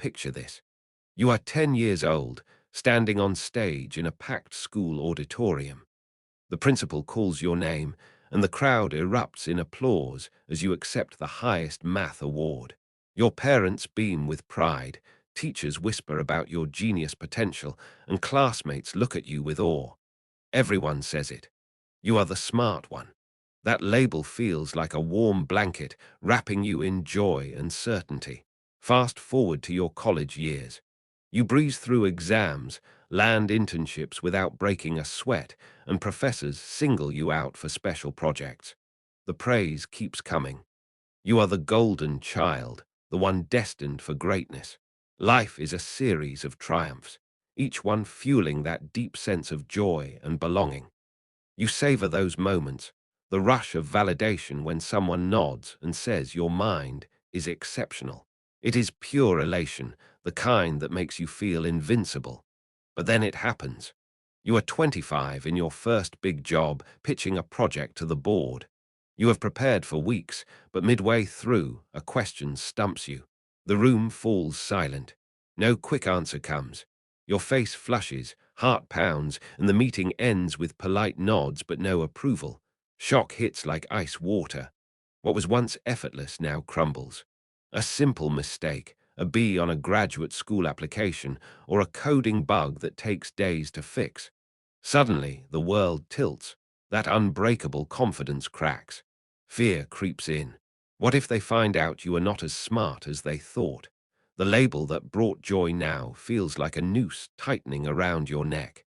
picture this. You are 10 years old, standing on stage in a packed school auditorium. The principal calls your name, and the crowd erupts in applause as you accept the highest math award. Your parents beam with pride, teachers whisper about your genius potential, and classmates look at you with awe. Everyone says it. You are the smart one. That label feels like a warm blanket wrapping you in joy and certainty. Fast forward to your college years. You breeze through exams, land internships without breaking a sweat, and professors single you out for special projects. The praise keeps coming. You are the golden child, the one destined for greatness. Life is a series of triumphs, each one fueling that deep sense of joy and belonging. You savor those moments, the rush of validation when someone nods and says your mind is exceptional. It is pure elation, the kind that makes you feel invincible. But then it happens. You are 25 in your first big job, pitching a project to the board. You have prepared for weeks, but midway through, a question stumps you. The room falls silent. No quick answer comes. Your face flushes, heart pounds, and the meeting ends with polite nods but no approval. Shock hits like ice water. What was once effortless now crumbles. A simple mistake, a B on a graduate school application, or a coding bug that takes days to fix. Suddenly, the world tilts. That unbreakable confidence cracks. Fear creeps in. What if they find out you are not as smart as they thought? The label that brought joy now feels like a noose tightening around your neck.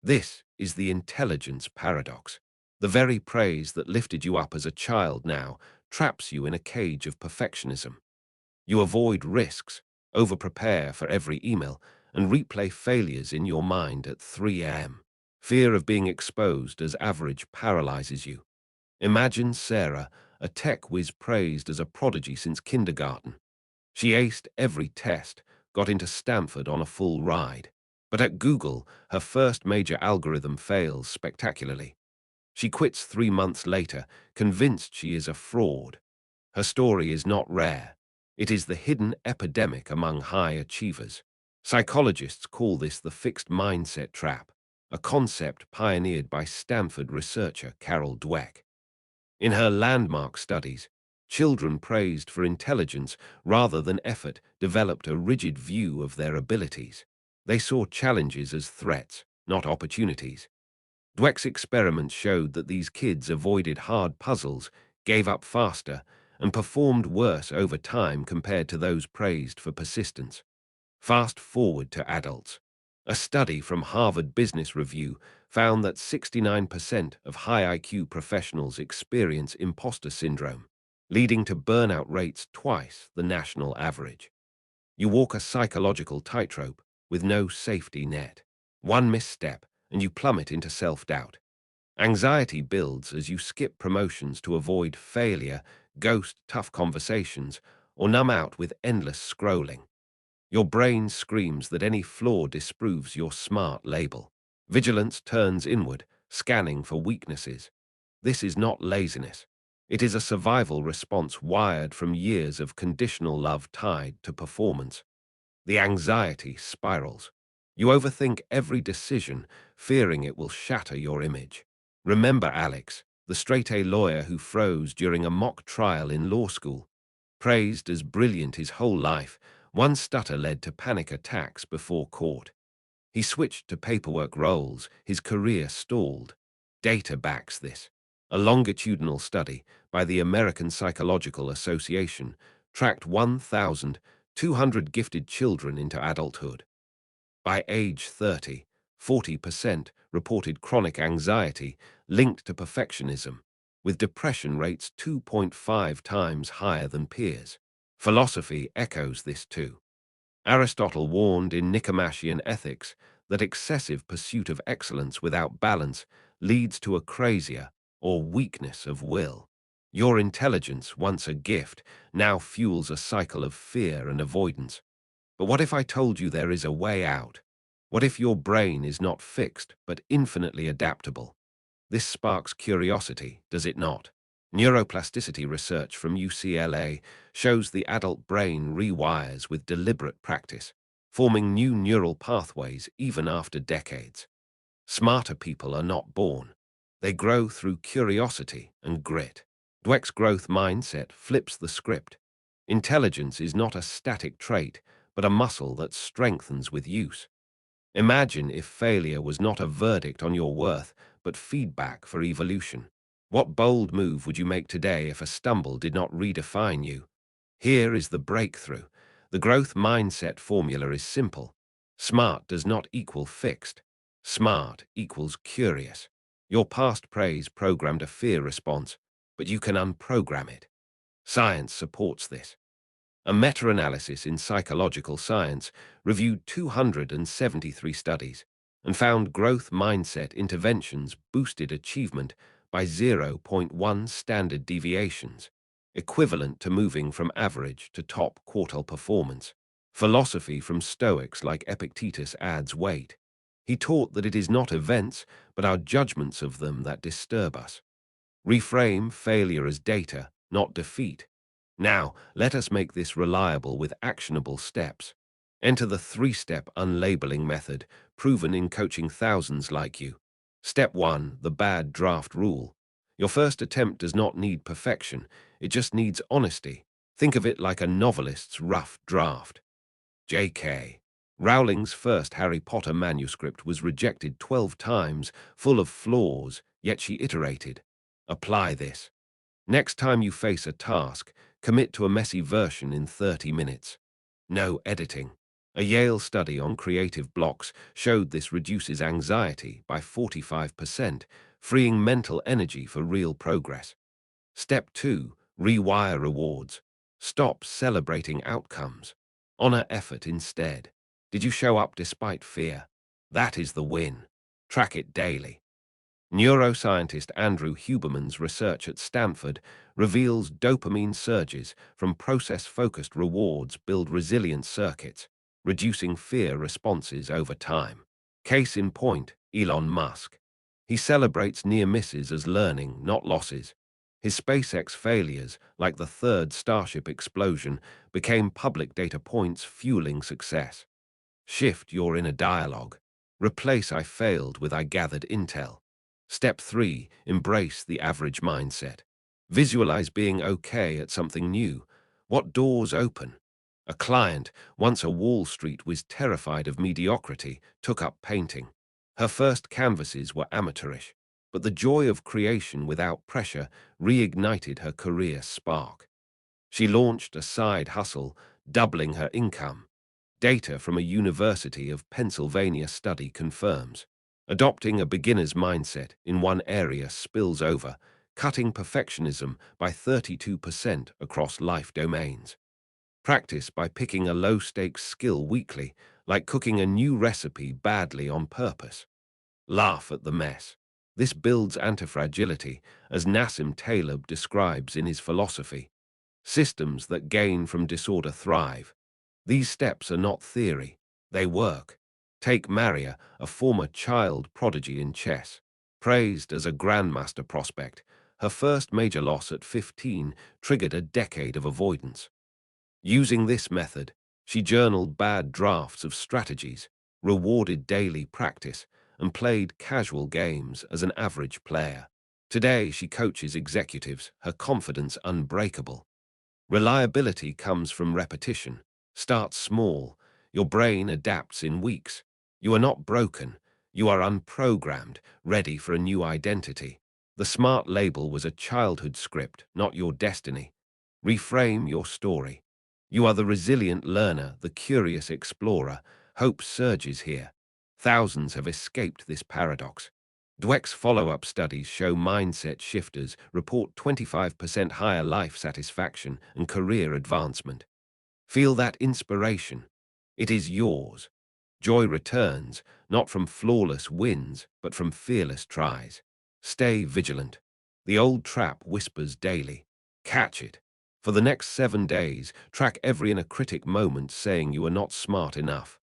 This is the intelligence paradox. The very praise that lifted you up as a child now traps you in a cage of perfectionism. You avoid risks, over-prepare for every email, and replay failures in your mind at 3 a.m. Fear of being exposed as average paralyzes you. Imagine Sarah, a tech whiz praised as a prodigy since kindergarten. She aced every test, got into Stanford on a full ride. But at Google, her first major algorithm fails spectacularly. She quits 3 months later, convinced she is a fraud. Her story is not rare. It is the hidden epidemic among high achievers. Psychologists call this the fixed mindset trap, a concept pioneered by Stanford researcher Carol Dweck. In her landmark studies, children praised for intelligence rather than effort developed a rigid view of their abilities. They saw challenges as threats, not opportunities. Dweck's experiments showed that these kids avoided hard puzzles, gave up faster, and performed worse over time compared to those praised for persistence. Fast forward to adults. A study from Harvard Business Review found that 69% of high IQ professionals experience imposter syndrome, leading to burnout rates twice the national average. You walk a psychological tightrope with no safety net. One misstep, and you plummet into self-doubt. Anxiety builds as you skip promotions to avoid failure, ghost tough conversations, or numb out with endless scrolling. Your brain screams that any flaw disproves your smart label. Vigilance turns inward, scanning for weaknesses. This is not laziness. It is a survival response wired from years of conditional love tied to performance. The anxiety spirals. You overthink every decision, fearing it will shatter your image. Remember Alex, the straight-A lawyer who froze during a mock trial in law school. Praised as brilliant his whole life, one stutter led to panic attacks before court. He switched to paperwork roles, his career stalled. Data backs this. A longitudinal study by the American Psychological Association tracked 1,200 gifted children into adulthood. By age 30, 40% reported chronic anxiety linked to perfectionism, with depression rates 2.5 times higher than peers. Philosophy echoes this too. Aristotle warned in Nicomachean Ethics that excessive pursuit of excellence without balance leads to acrasia or weakness of will. Your intelligence, once a gift, now fuels a cycle of fear and avoidance. But what if I told you there is a way out? What if your brain is not fixed but infinitely adaptable? This sparks curiosity, does it not? Neuroplasticity research from UCLA shows the adult brain rewires with deliberate practice, forming new neural pathways even after decades. Smarter people are not born. They grow through curiosity and grit. Dweck's growth mindset flips the script. Intelligence is not a static trait, but a muscle that strengthens with use. Imagine if failure was not a verdict on your worth, but feedback for evolution. What bold move would you make today if a stumble did not redefine you? Here is the breakthrough. The growth mindset formula is simple. Smart does not equal fixed. Smart equals curious. Your past praise programmed a fear response, but you can unprogram it. Science supports this. A meta-analysis in psychological science reviewed 273 studies and found growth mindset interventions boosted achievement by zero point 0.1 standard deviations, equivalent to moving from average to top quartile performance. Philosophy from Stoics like Epictetus adds weight. He taught that it is not events, but our judgments of them that disturb us. Reframe failure as data, not defeat. Now, let us make this reliable with actionable steps. Enter the three-step unlabeling method, proven in coaching thousands like you. Step 1, the bad draft rule. Your first attempt does not need perfection, it just needs honesty. Think of it like a novelist's rough draft. J.K. Rowling's first Harry Potter manuscript was rejected 12 times, full of flaws, yet she iterated. Apply this. Next time you face a task, commit to a messy version in 30 minutes. No editing. A Yale study on creative blocks showed this reduces anxiety by 45%, freeing mental energy for real progress. Step 2, rewire rewards. Stop celebrating outcomes. Honor effort instead. Did you show up despite fear? That is the win. Track it daily. Neuroscientist Andrew Huberman's research at Stanford reveals dopamine surges from process-focused rewards build resilient circuits, reducing fear responses over time. Case in point, Elon Musk. He celebrates near misses as learning, not losses. His SpaceX failures, like the third Starship explosion, became public data points fueling success. Shift your inner dialogue. Replace "I failed" with "I gathered intel." Step 3, embrace the average mindset. Visualize being okay at something new. What doors open? A client, once a Wall Street whiz terrified of mediocrity, took up painting. Her first canvases were amateurish, but the joy of creation without pressure reignited her career spark. She launched a side hustle, doubling her income. Data from a University of Pennsylvania study confirms. Adopting a beginner's mindset in one area spills over, cutting perfectionism by 32% across life domains. Practice by picking a low-stakes skill weekly, like cooking a new recipe badly on purpose. Laugh at the mess. This builds antifragility, as Nassim Taleb describes in his philosophy. Systems that gain from disorder thrive. These steps are not theory, they work. Take Maria, a former child prodigy in chess. Praised as a grandmaster prospect, her first major loss at 15 triggered a decade of avoidance. Using this method, she journaled bad drafts of strategies, rewarded daily practice, and played casual games as an average player. Today, she coaches executives, her confidence unbreakable. Reliability comes from repetition. Start small. Your brain adapts in weeks. You are not broken. You are unprogrammed, ready for a new identity. The SMART label was a childhood script, not your destiny. Reframe your story. You are the resilient learner, the curious explorer. Hope surges here. Thousands have escaped this paradox. Dweck's follow-up studies show mindset shifters report 25% higher life satisfaction and career advancement. Feel that inspiration. It is yours. Joy returns, not from flawless wins, but from fearless tries. Stay vigilant. The old trap whispers daily. Catch it. For the next 7 days, track every inner critic moment saying you are not smart enough.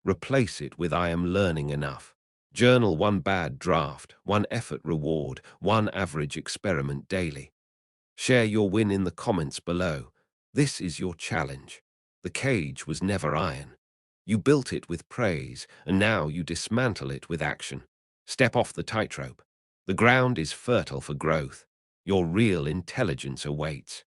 Replace it with "I am learning enough." Journal one bad draft, one effort reward, one average experiment daily. Share your win in the comments below. This is your challenge. The cage was never iron. You built it with praise, and now you dismantle it with action. Step off the tightrope. The ground is fertile for growth. Your real intelligence awaits.